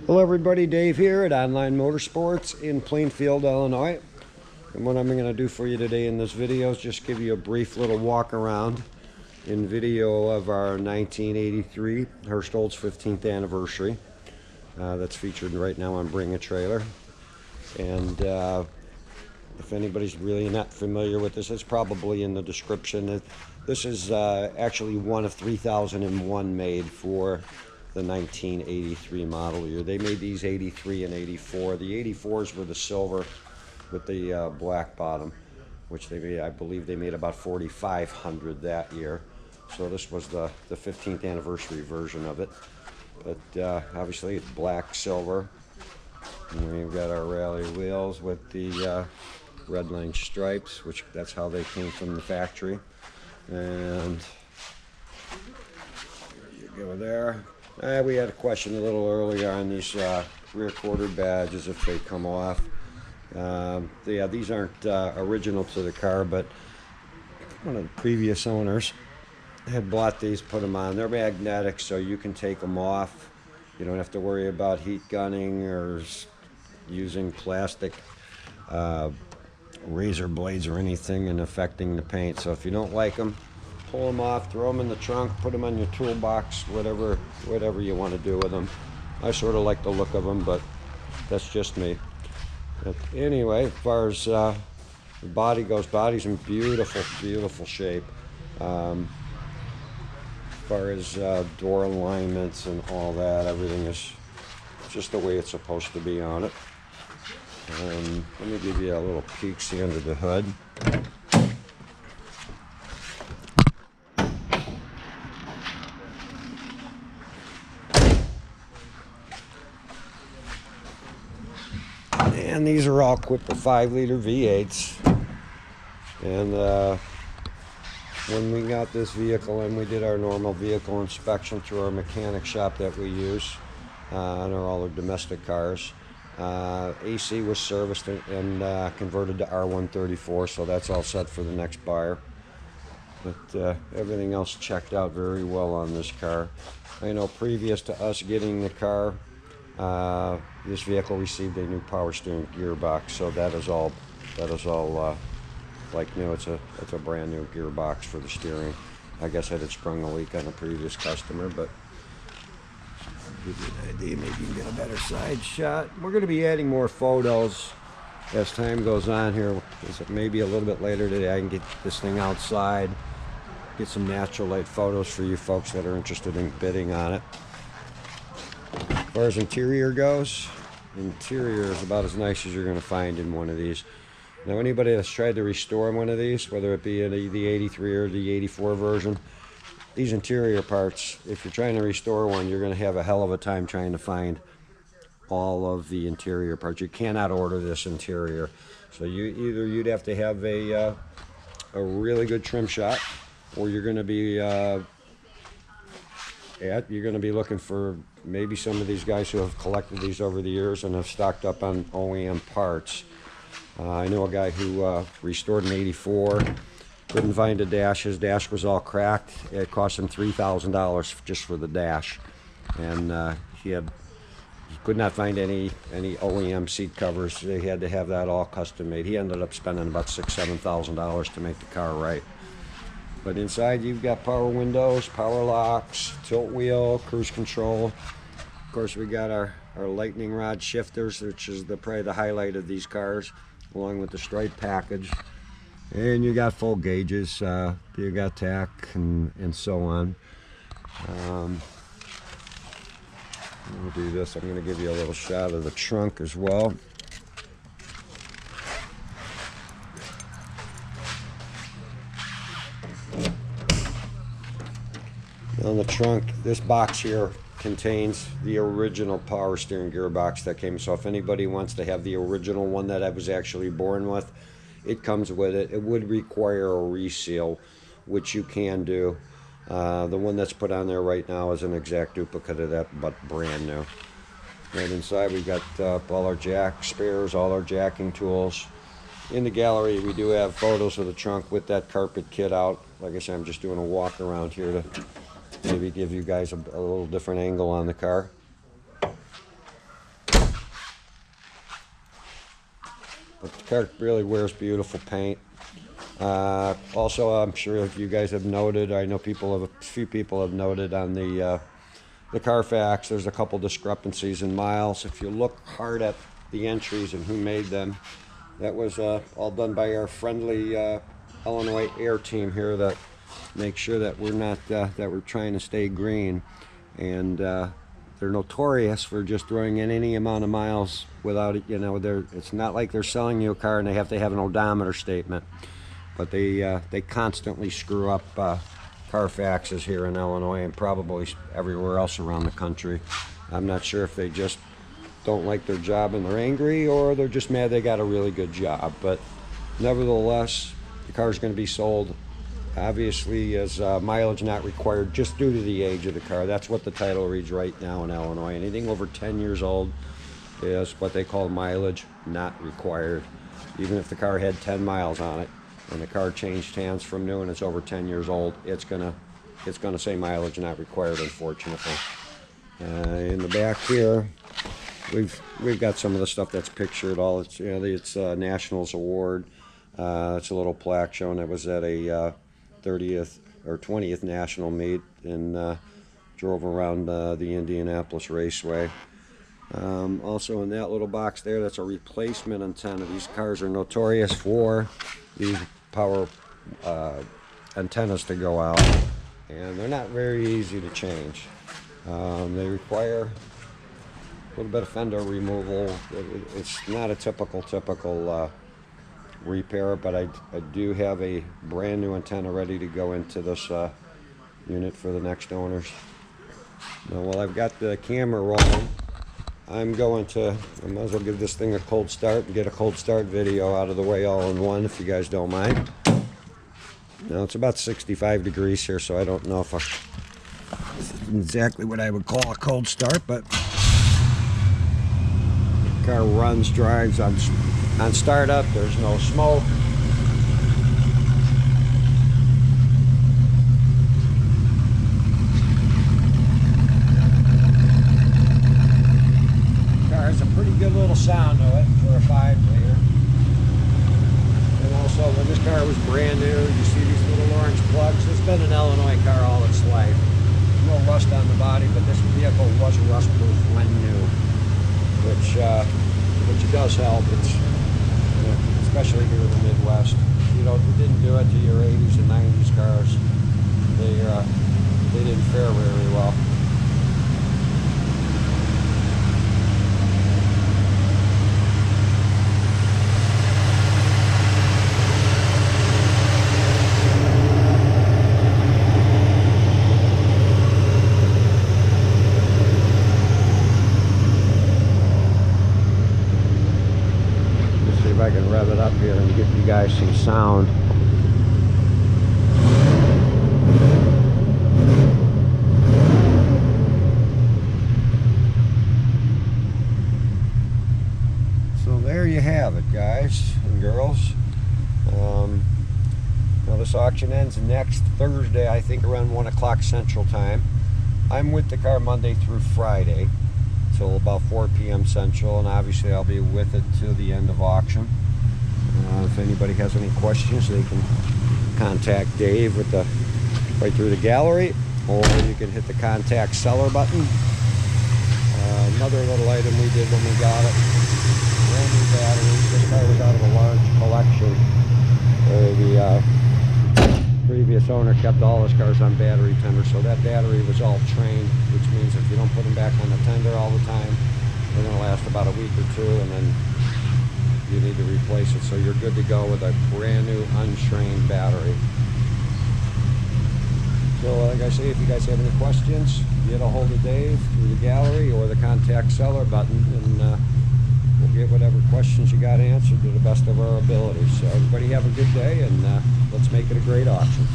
Hello everybody, Dave here at Online Motorsports in Plainfield, Illinois. And what I'm going to do for you today in this video is just give you a brief little walk around in video of our 1983 Hurst 15th anniversary. That's featured right now on Bring a Trailer. And if anybody's really not familiar with this, it's probably in the description. This is actually one of 3,001 made for the 1983 model year. They made these 83 and 84. The 84s were the silver with the black bottom, which they made, I believe they made about 4,500 that year. So this was the 15th anniversary version of it. But obviously it's black, silver. And we've got our rally wheels with the red line stripes, which that's how they came from the factory. And you go there. We had a question a little earlier on these rear quarter badges, if they come off. Yeah, these aren't original to the car, but one of the previous owners had bought these, put them on. They're magnetic, so you can take them off. You don't have to worry about heat gunning or using plastic razor blades or anything and affecting the paint. So if you don't like them, pull them off, throw them in the trunk, put them on your toolbox, whatever you want to do with them. I sort of like the look of them, but that's just me. But anyway, as far as the body goes, body's in beautiful shape. As far as door alignments and all that, everything is just the way it's supposed to be on it. Let me give you a little peek-see under the hood. And these are all equipped with 5-liter V8s. And when we got this vehicle in, we did our normal vehicle inspection through our mechanic shop that we use on all our domestic cars. AC was serviced and converted to R134, so that's all set for the next buyer. But everything else checked out very well on this car. I know previous to us getting the car, this vehicle received a new power steering gearbox, so that is all like new. It's a brand new gearbox for the steering. I guess it had sprung a leak on a previous customer, but give you an idea. Maybe you can get a better side shot. We're going to be adding more photos as time goes on here. Maybe a little bit later today I can get this thing outside, get some natural light photos for you folks that are interested in bidding on it. As far as interior goes, interior is about as nice as you're going to find in one of these. Now anybody that's tried to restore one of these, whether it be in the 83 or the 84 version, these interior parts, if you're trying to restore one, you're going to have a hell of a time trying to find all of the interior parts. You cannot order this interior. So you'd have to have a really good trim shop, or you're going to be looking for maybe some of these guys who have collected these over the years and have stocked up on OEM parts. I know a guy who restored an 84, couldn't find a dash. His dash was all cracked. It cost him $3,000 just for the dash, and he could not find any OEM seat covers. They had to have that all custom made. He ended up spending about $6,000-7,000 to make the car right. But inside you've got power windows, power locks, tilt wheel, cruise control. Of course, we got our lightning rod shifters, which is probably the highlight of these cars, along with the stripe package. And you got full gauges, you got tack and so on. We'll do this. I'm going to give you a little shot of the trunk as well. On the trunk, this box here contains the original power steering gearbox that came. So if anybody wants to have the original one that I was actually born with, it comes with it. It would require a reseal, which you can do. The one that's put on there right now is an exact duplicate of that, but brand new. Right inside we got all our jack spares, all our jacking tools. In the gallery we do have photos of the trunk with that carpet kit out. Like I said, I'm just doing a walk around here to maybe give you guys a little different angle on the car. Car really wears beautiful paint. Also, I'm sure if you guys have noted, I know a few people have noted on the Carfax, there's a couple discrepancies in miles. If you look hard at the entries and who made them, that was all done by our friendly Illinois Air team here that makes sure that we're not that we're trying to stay green. And they're notorious for just throwing in any amount of miles without it. You know, it's not like they're selling you a car and they have to have an odometer statement, but they constantly screw up Carfaxes here in Illinois and probably everywhere else around the country. I'm not sure if they just don't like their job and they're angry, or they're just mad they got a really good job. But nevertheless, the car is going to be sold, obviously, as mileage not required, just due to the age of the car. That's what the title reads right now in Illinois. Anything over 10 years old is what they call mileage not required. Even if the car had 10 miles on it and the car changed hands from new and it's over 10 years old, it's gonna say mileage not required, unfortunately. In the back here, we've got some of the stuff that's pictured. All it's, you know, it's Nationals Award. It's a little plaque showing it was at a 30th or 20th national meet, and drove around the Indianapolis Raceway. Also in that little box there, that's a replacement antenna. These cars are notorious for these power antennas to go out, and they're not very easy to change. They require a little bit of fender removal. It's not a typical repair, but I do have a brand new antenna ready to go into this unit for the next owners. Now, while I've got the camera rolling, I might as well give this thing a cold start and get a cold start video out of the way all in one, if you guys don't mind. Now, it's about 65 degrees here, so I don't know if this is exactly what I would call a cold start, but the car runs, drives on startup. There's no smoke. Car has a pretty good little sound to it for a 5-liter. And also, when this car was brand new, you see these little orange plugs. It's been an Illinois car all its life. No rust on the body, but this vehicle was rust-proof when new, which does help. It's especially here in the Midwest. You know, you didn't do it to your 80s and 90s cars. They didn't fare very well. If I can rev it up here and give you guys some sound. So there you have it, guys and girls. Now this auction ends next Thursday, I think around 1 o'clock Central Time. I'm with the car Monday through Friday till about 4 p.m. Central, and obviously I'll be with it till the end of auction. If anybody has any questions, they can contact Dave right through the gallery, or you can hit the contact seller button. Another little item we did when we got it, brand new batteries. This car was out of a large collection. The previous owner kept all his cars on battery tender, so that battery was all trained, which means if you don't put them back on the tender all the time, they're going to last about a week or two, and then you need to replace it. So you're good to go with a brand new untrained battery. So like I say, if you guys have any questions, get a hold of Dave through the gallery or the contact seller button, and we'll get whatever questions you got answered to the best of our ability. So everybody have a good day, and let's make it a great auction.